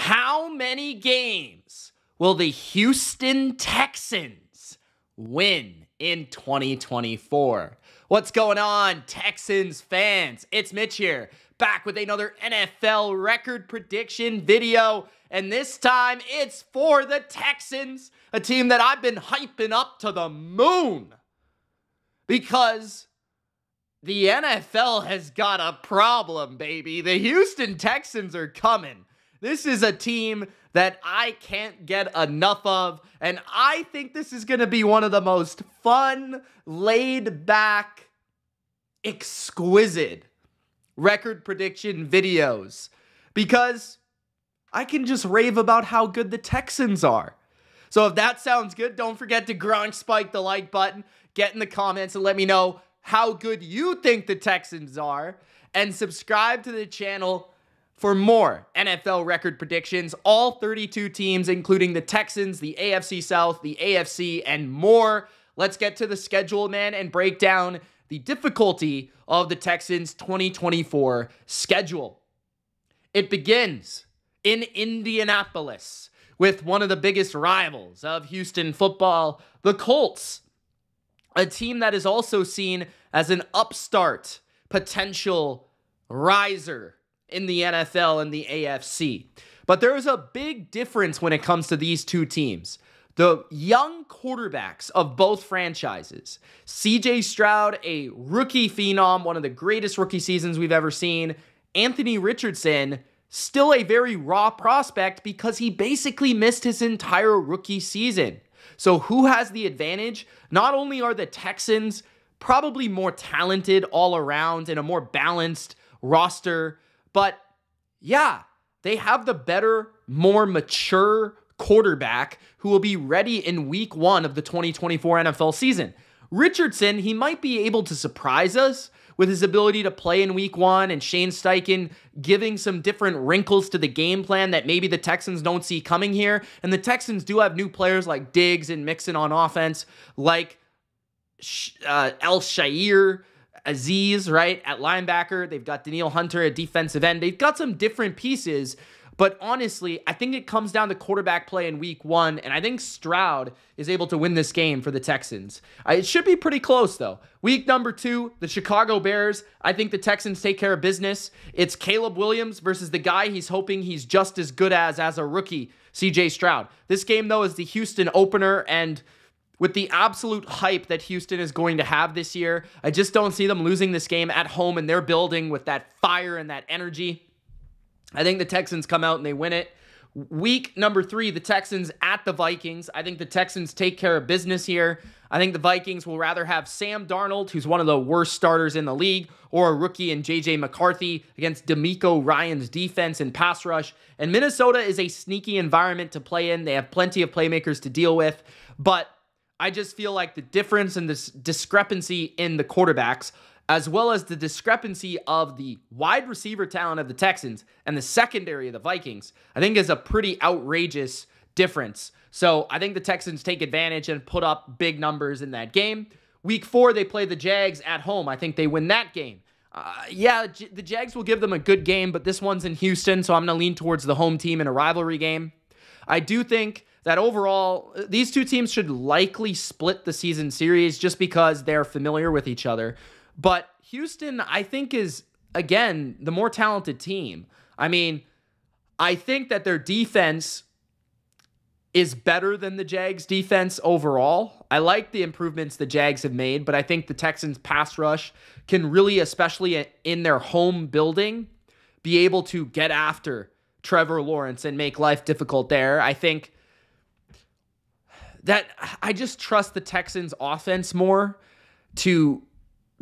How many games will the Houston Texans win in 2024? What's going on, Texans fans? It's Mitch here, back with another NFL record prediction video. And this time, it's for the Texans, a team that I've been hyping up to the moon. Because the NFL has got a problem, baby. The Houston Texans are coming. This is a team that I can't get enough of, and I think this is going to be one of the most fun, laid-back, exquisite record prediction videos, because I can just rave about how good the Texans are. So if that sounds good, don't forget to Gronk spike the like button, get in the comments and let me know how good you think the Texans are, and subscribe to the channel for more NFL record predictions, all 32 teams, including the Texans, the AFC South, the AFC, and more. Let's get to the schedule, man, and break down the difficulty of the Texans' 2024 schedule. It begins in Indianapolis with one of the biggest rivals of Houston football, the Colts, a team that is also seen as an upstart potential riser in the NFL and the AFC. But there is a big difference when it comes to these two teams. The young quarterbacks of both franchises, CJ Stroud, a rookie phenom, one of the greatest rookie seasons we've ever seen. Anthony Richardson, still a very raw prospect because he basically missed his entire rookie season. So who has the advantage? Not only are the Texans probably more talented all around and a more balanced roster, but yeah, they have the better, more mature quarterback who will be ready in week 1 of the 2024 NFL season. Richardson, he might be able to surprise us with his ability to play in week 1 and Shane Steichen giving some different wrinkles to the game plan that maybe the Texans don't see coming here. And the Texans do have new players like Diggs and Mixon on offense, like El-Shair Aziz, right, at linebacker. They've got Danielle Hunter at defensive end. They've got some different pieces, but honestly, I think it comes down to quarterback play in week 1, and I think Stroud is able to win this game for the Texans. It should be pretty close, though. Week number 2, the Chicago Bears. I think the Texans take care of business. It's Caleb Williams versus the guy he's hoping he's just as good as a rookie, CJ Stroud. This game, though, is the Houston opener, and with the absolute hype that Houston is going to have this year, I just don't see them losing this game at home in their building with that fire and that energy. I think the Texans come out and they win it. Week number 3, the Texans at the Vikings. I think the Texans take care of business here. I think the Vikings will rather have Sam Darnold, who's one of the worst starters in the league, or a rookie in J.J. McCarthy against DeMeco Ryans' defense and pass rush. And Minnesota is a sneaky environment to play in. They have plenty of playmakers to deal with, but I just feel like the difference and this discrepancy in the quarterbacks, as well as the discrepancy of the wide receiver talent of the Texans and the secondary of the Vikings, I think is a pretty outrageous difference. So I think the Texans take advantage and put up big numbers in that game. Week 4, they play the Jags at home. I think they win that game. The Jags will give them a good game, but this one's in Houston, so I'm going to lean towards the home team in a rivalry game. I do think that overall, these two teams should likely split the season series just because they're familiar with each other. But Houston, I think, is, again, the more talented team. I mean, I think that their defense is better than the Jags' defense overall. I like the improvements the Jags have made, but I think the Texans' pass rush can really, especially in their home building, be able to get after Trevor Lawrence and make life difficult there. I think that I just trust the Texans' offense more to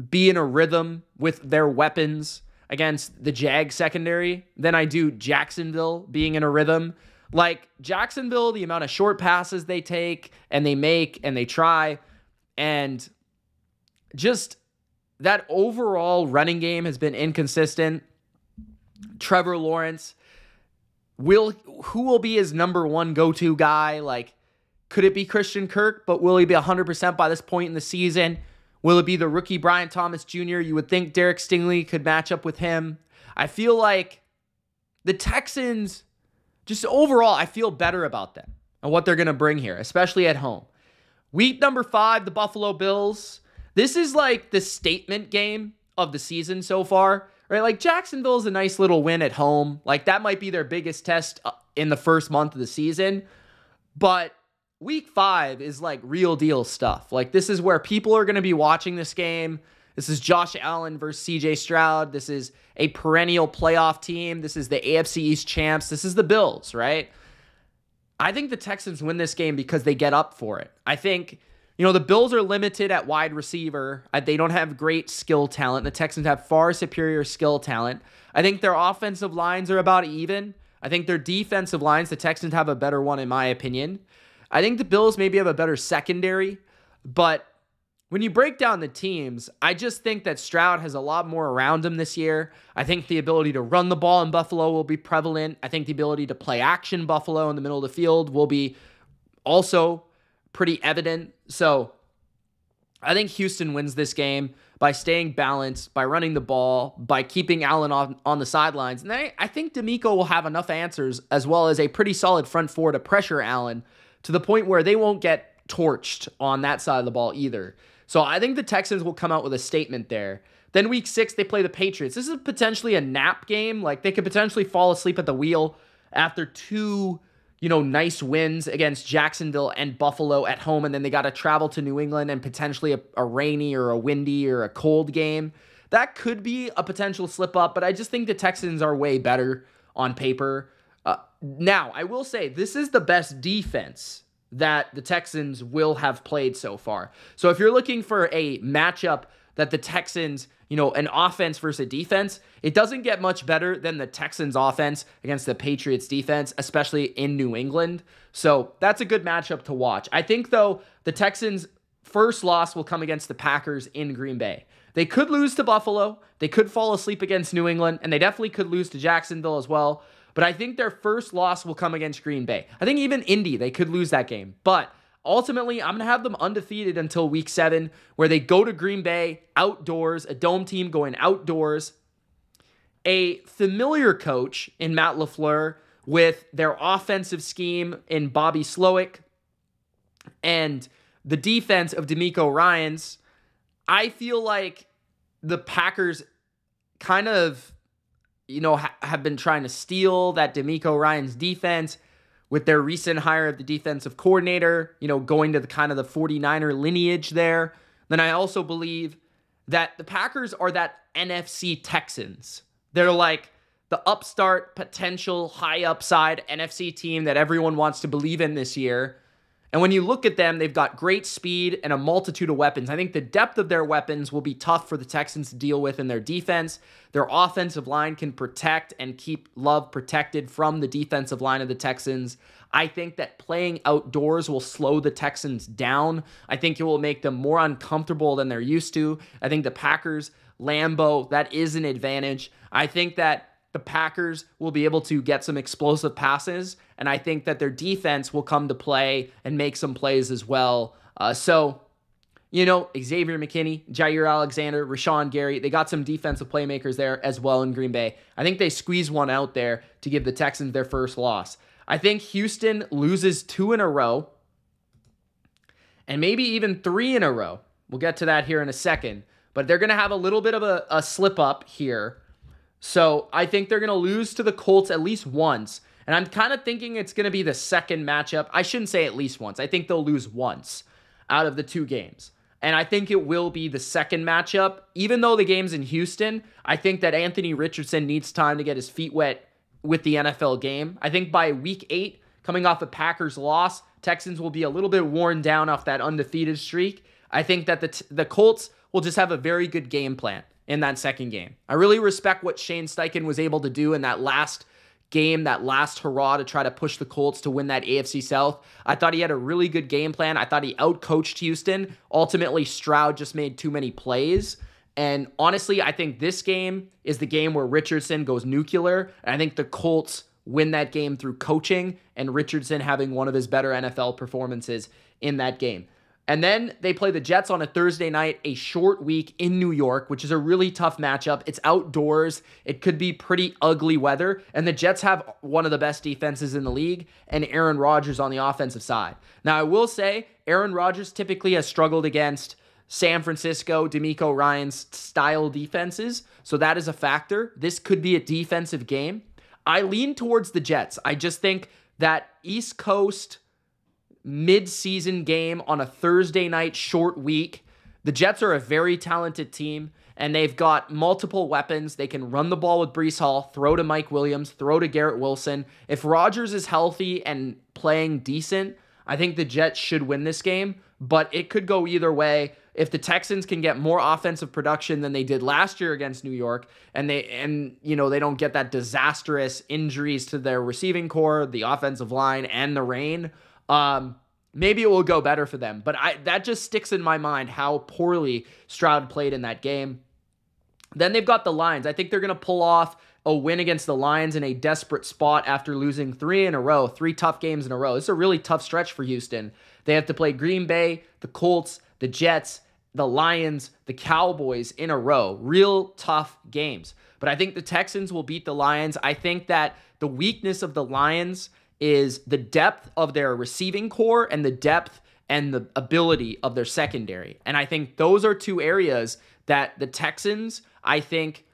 be in a rhythm with their weapons against the Jag secondary than I do Jacksonville being in a rhythm. Like Jacksonville, the amount of short passes they take and they make and they try, and just that overall running game has been inconsistent. Trevor Lawrence, who will be his number 1 go-to guy? Like, could it be Christian Kirk, but will he be 100% by this point in the season? Will it be the rookie Brian Thomas Jr.? You would think Derek Stingley could match up with him. I feel like the Texans just overall, I feel better about them and what they're going to bring here, especially at home. Week number 5, the Buffalo Bills. This is like the statement game of the season so far, right? Like Jacksonville's a nice little win at home. Like that might be their biggest test in the first month of the season. But week 5 is like real deal stuff. Like this is where people are going to be watching this game. This is Josh Allen versus CJ Stroud. This is a perennial playoff team. This is the AFC East champs. This is the Bills, right? I think the Texans win this game because they get up for it. I think, the Bills are limited at wide receiver. They don't have great skill talent. The Texans have far superior skill talent. I think their offensive lines are about even. I think their defensive lines, the Texans have a better one in my opinion. I think the Bills maybe have a better secondary, but when you break down the teams, I just think that Stroud has a lot more around him this year. I think the ability to run the ball in Buffalo will be prevalent. I think the ability to play action Buffalo in the middle of the field will be also pretty evident. So I think Houston wins this game by staying balanced, by running the ball, by keeping Allen on the sidelines. And I think DeMeco will have enough answers as well as a pretty solid front four to pressure Allen to the point where they won't get torched on that side of the ball either. So I think the Texans will come out with a statement there. Then week 6, they play the Patriots. This is potentially a nap game. Like they could potentially fall asleep at the wheel after 2, nice wins against Jacksonville and Buffalo at home. And then they got to travel to New England and potentially a rainy or a windy or a cold game. That could be a potential slip up, but I just think the Texans are way better on paper. Now, I will say this is the best defense that the Texans will have played so far. So if you're looking for a matchup that the Texans, an offense versus a defense, it doesn't get much better than the Texans offense against the Patriots defense, especially in New England. So that's a good matchup to watch. I think, though, the Texans' first loss will come against the Packers in Green Bay. They could lose to Buffalo. They could fall asleep against New England, and they definitely could lose to Jacksonville as well. But I think their first loss will come against Green Bay. I think even Indy, they could lose that game. But ultimately, I'm going to have them undefeated until week 7, where they go to Green Bay outdoors, a dome team going outdoors. A familiar coach in Matt LaFleur with their offensive scheme in Bobby Slowick and the defense of DeMeco Ryans. I feel like the Packers kind of have been trying to steal that DeMeco Ryans defense with their recent hire of the defensive coordinator, going to the kind of the 49er lineage there. Then I also believe that the Packers are that NFC Texans. They're like the upstart, potential, high upside NFC team that everyone wants to believe in this year. And when you look at them, they've got great speed and a multitude of weapons. I think the depth of their weapons will be tough for the Texans to deal with in their defense. Their offensive line can protect and keep Love protected from the defensive line of the Texans. I think that playing outdoors will slow the Texans down. I think it will make them more uncomfortable than they're used to. I think the Packers, Lambeau, that is an advantage. I think that the Packers will be able to get some explosive passes, and I think that their defense will come to play and make some plays as well. Xavier McKinney, Jair Alexander, Rashawn Gary, they got some defensive playmakers there as well in Green Bay. I think they squeeze one out there to give the Texans their first loss. I think Houston loses 2 in a row, and maybe even 3 in a row. We'll get to that here in a second, but they're going to have a little bit of a slip up here. So I think they're going to lose to the Colts at least once. And I'm kind of thinking it's going to be the second matchup. I shouldn't say at least once. I think they'll lose once out of the 2 games. And I think it will be the second matchup. Even though the game's in Houston, I think that Anthony Richardson needs time to get his feet wet with the NFL game. I think by week 8, coming off a Packers loss, Texans will be a little bit worn down off that undefeated streak. I think that the Colts will just have a very good game plan in that second game. I really respect what Shane Steichen was able to do in that last game, that last hurrah to try to push the Colts to win that AFC South. I thought he had a really good game plan. I thought he outcoached Houston. Ultimately, Stroud just made too many plays. And honestly, I think this game is the game where Richardson goes nuclear. And I think the Colts win that game through coaching and Richardson having one of his better NFL performances in that game. And then they play the Jets on a Thursday night, a short week in New York, which is a really tough matchup. It's outdoors. It could be pretty ugly weather. And the Jets have one of the best defenses in the league and Aaron Rodgers on the offensive side. Now, I will say Aaron Rodgers typically has struggled against San Francisco, DeMeco Ryans style defenses. So that is a factor. This could be a defensive game. I lean towards the Jets. I just think that East Coast mid-season game on a Thursday night short week. The Jets are a very talented team, and they've got multiple weapons. They can run the ball with Breece Hall, throw to Mike Williams, throw to Garrett Wilson. If Rodgers is healthy and playing decent, I think the Jets should win this game, but it could go either way. If the Texans can get more offensive production than they did last year against New York, and they don't get that disastrous injuries to their receiving core, the offensive line, and the rain, maybe it will go better for them. But that just sticks in my mind how poorly Stroud played in that game. Then they've got the Lions. I think they're going to pull off a win against the Lions in a desperate spot after losing 3 tough games in a row. It's a really tough stretch for Houston. They have to play Green Bay, the Colts, the Jets, the Lions, the Cowboys in a row. Real tough games. But I think the Texans will beat the Lions. I think that the weakness of the Lions is the depth of their receiving core and the depth and the ability of their secondary. And I think those are two areas that the Texans, I think,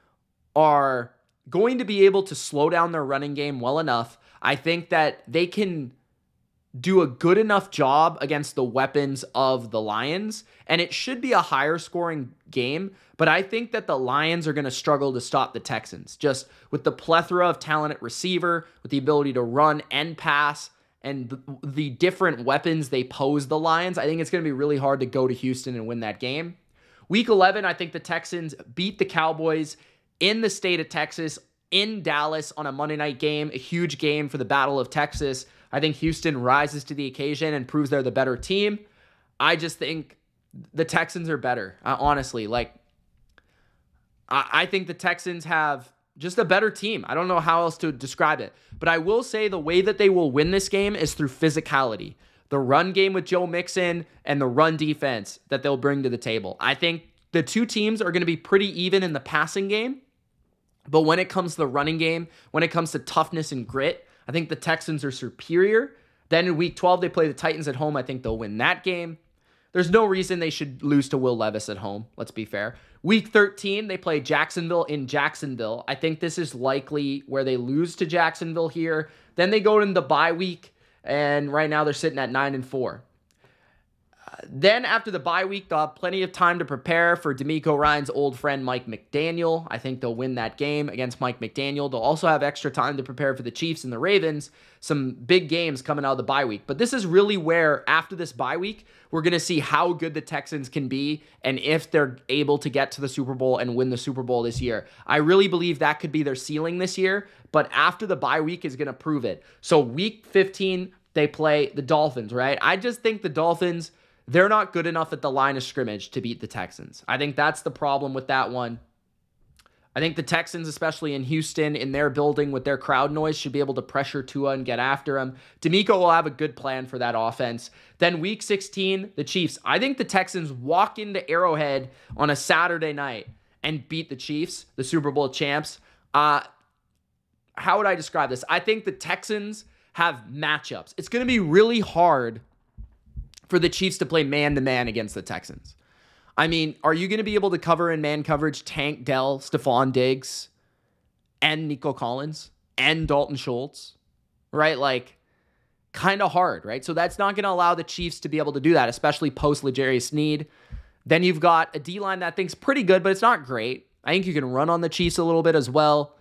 are going to be able to slow down their running game well enough. I think that they can do a good enough job against the weapons of the Lions, and it should be a higher scoring game, but I think that the Lions are going to struggle to stop the Texans, just with the plethora of talent at receiver, with the ability to run and pass, and the different weapons they pose the Lions. I think it's going to be really hard to go to Houston and win that game. Week 11, I think the Texans beat the Cowboys in the state of Texas, in Dallas on a Monday night game, a huge game for the Battle of Texas. I think Houston rises to the occasion and proves they're the better team. I just think the Texans are better, honestly. I think the Texans have just a better team. I don't know how else to describe it. But I will say the way that they will win this game is through physicality. The run game with Joe Mixon and the run defense that they'll bring to the table. I think the two teams are going to be pretty even in the passing game. But when it comes to the running game, when it comes to toughness and grit, I think the Texans are superior. Then in Week 12, they play the Titans at home. I think they'll win that game. There's no reason they should lose to Will Levis at home. Let's be fair. Week 13, they play Jacksonville in Jacksonville. I think this is likely where they lose to Jacksonville here. Then they go into the bye week, and right now they're sitting at 9-4. Then after the bye week, they'll have plenty of time to prepare for DeMeco Ryans' old friend Mike McDaniel. I think they'll win that game against Mike McDaniel. They'll also have extra time to prepare for the Chiefs and the Ravens. Some big games coming out of the bye week. But this is really where, after this bye week, we're going to see how good the Texans can be and if they're able to get to the Super Bowl and win the Super Bowl this year. I really believe that could be their ceiling this year, but after the bye week is going to prove it. So Week 15, they play the Dolphins, right? I just think the Dolphins, they're not good enough at the line of scrimmage to beat the Texans. I think that's the problem with that one. I think the Texans, especially in Houston, in their building with their crowd noise, should be able to pressure Tua and get after him. DeMeco will have a good plan for that offense. Then Week 16, the Chiefs. I think the Texans walk into Arrowhead on a Saturday night and beat the Chiefs, the Super Bowl champs. How would I describe this? I think the Texans have matchups. It's going to be really hard for the Chiefs to play man-to-man against the Texans. I mean, are you going to be able to cover in man coverage Tank Dell, Stephon Diggs, and Nico Collins, and Dalton Schultz, right? Kind of hard, right? So that's not going to allow the Chiefs to be able to do that, especially post-L'Jarius Sneed. Then you've got a D-line that I think's pretty good, but it's not great. I think you can run on the Chiefs a little bit as well.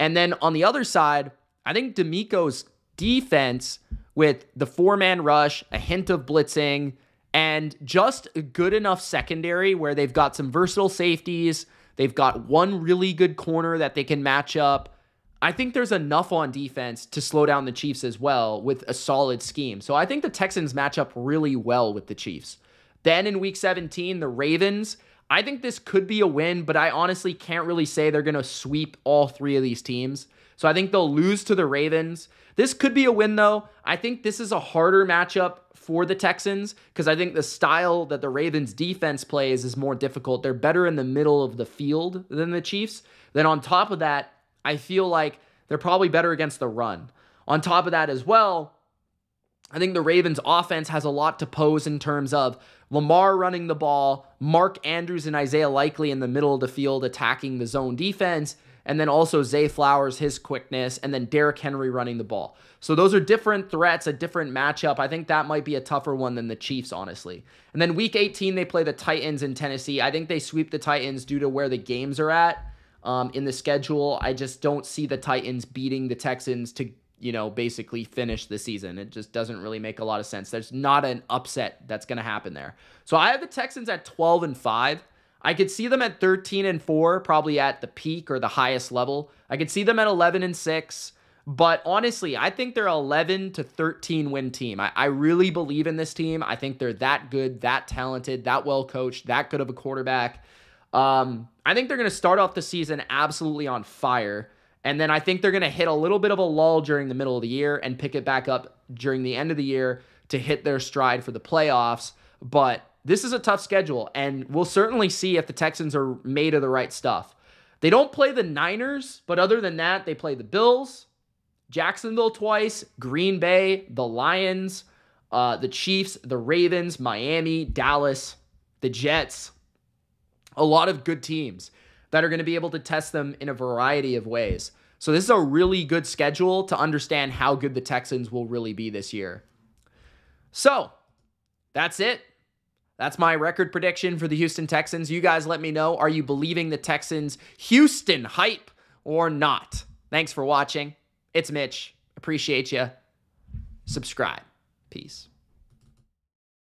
And then on the other side, I think DeMeco's defense with the four-man rush, a hint of blitzing, and just a good enough secondary where they've got some versatile safeties. They've got one really good corner that they can match up. I think there's enough on defense to slow down the Chiefs as well with a solid scheme. So I think the Texans match up really well with the Chiefs. Then in Week 17, the Ravens. I think this could be a win, but I honestly can't really say they're going to sweep all three of these teams. So I think they'll lose to the Ravens. This could be a win, though. I think this is a harder matchup for the Texans because I think the style that the Ravens defense plays is more difficult. They're better in the middle of the field than the Chiefs. Then on top of that, I feel like they're probably better against the run. On top of that as well, I think the Ravens offense has a lot to pose in terms of Lamar running the ball, Mark Andrews and Isaiah Likely in the middle of the field attacking the zone defense, and then also Zay Flowers, his quickness, and then Derrick Henry running the ball. So those are different threats, a different matchup. I think that might be a tougher one than the Chiefs, honestly. And then week 18, they play the Titans in Tennessee. I think they sweep the Titans due to where the games are at in the schedule. I just don't see the Titans beating the Texans to, basically finish the season. It just doesn't really make a lot of sense. There's not an upset that's going to happen there. So I have the Texans at 12-5. I could see them at 13-4, probably at the peak or the highest level. I could see them at 11-6. But honestly, I think they're 11-13 win team. I really believe in this team. I think they're that good, that talented, that well coached, that good of a quarterback. I think they're going to start off the season absolutely on fire. And then I think they're going to hit a little bit of a lull during the middle of the year and pick it back up during the end of the year to hit their stride for the playoffs. But this is a tough schedule, and we'll certainly see if the Texans are made of the right stuff. They don't play the Niners, but other than that, they play the Bills, Jacksonville twice, Green Bay, the Lions, the Chiefs, the Ravens, Miami, Dallas, the Jets. A lot of good teams that are going to be able to test them in a variety of ways. So this is a really good schedule to understand how good the Texans will really be this year. So that's it. That's my record prediction for the Houston Texans. You guys let me know. Are you believing the Texans Houston hype or not? Thanks for watching. It's Mitch. Appreciate you. Subscribe. Peace.